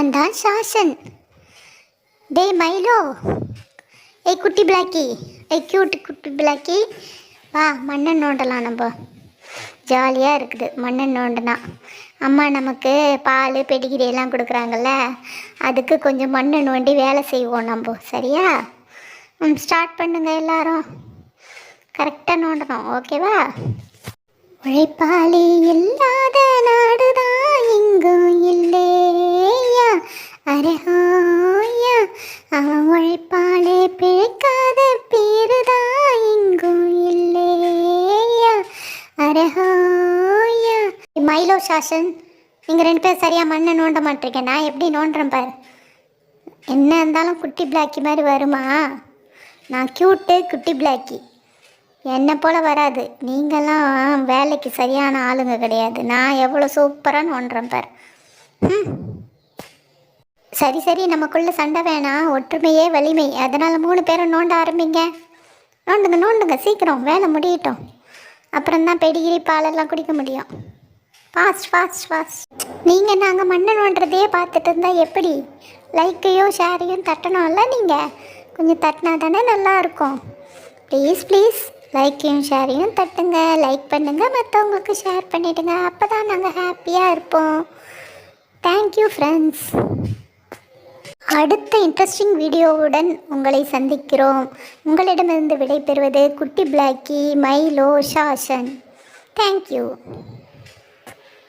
நான் தான் சாசன். டே மைலோ, ஏய் குட்டி பிளாக்கி, ஏய் கியூட் குட்டி பிளாக்கி, வா மண்ணை நோண்டலாம். நம்ம ஜாலியாக இருக்குது மண்ணை நோண்டுனா. அம்மா நமக்கு பால் பெடிகிரி எல்லாம் கொடுக்குறாங்கல்ல, அதுக்கு கொஞ்சம் மண்ணை நோண்டி வேலை செய்வோம் நம்ம. சரியா? ஸ்டார்ட் பண்ணுங்க எல்லாரும். கரெக்டாக நோண்டணும். ஓகேவா? உழைப்பாளி இல்லாத நாடுதான் இங்கும் இல்லையா, அரஹோயா. அவன் உழைப்பாளே பிழைக்காத பேருதான் இங்கும் இல்லையா, அரஹோயா. மைலோ சாசன், நீங்கள் 2 பேர் சரியாக மண்ணை நோண்ட மாட்டீங்க. நான் எப்படி நோண்டுறேன் பாரு. என்ன இருந்தாலும் குட்டி பிளாக்கி மாதிரி வருமா? நான் க்யூட்டு குட்டி பிளாக்கி. என்னை போல் வராது. நீங்கள்லாம் வேலைக்கு சரியான ஆளுங்க கிடையாது. நான் எவ்வளோ சூப்பராக நோண்டுறேன் பார். சரி சரி, நமக்குள்ளே சண்டை வேணாம். ஒற்றுமையே வலிமை. அதனால் 3 பேரும் நோண்ட ஆரம்பிங்க. நோண்டுங்க நோண்டுங்க, சீக்கிரம் வேலை முடியட்டும். அப்புறம்தான் பெடிகிரி பாலெல்லாம் குடிக்க முடியும். Fast fast fast. நீங்கள் நாங்கள் மண்ணை நோண்டுறதையே பார்த்துட்டு இருந்தால் எப்படி? லைக்கையும் ஷேரையும் தட்டணும்ல. நீங்கள் கொஞ்சம் தட்டினா தானே நல்லாயிருக்கும். ப்ளீஸ் ப்ளீஸ் லைக்கையும் ஷேரையும் தட்டுங்க. லைக் பண்ணுங்கள், மற்றவங்களுக்கு ஷேர் பண்ணிவிடுங்க. அப்போ தான் நாங்கள் ஹாப்பியாக இருப்போம். Thank you friends. அடுத்த இன்ட்ரெஸ்டிங் வீடியோவுடன் உங்களை சந்திக்கிறோம். உங்களிடமிருந்து விடைபெறுவது குட்டி பிளாக்கி, மைலோ, சாசன். தேங்க்யூ.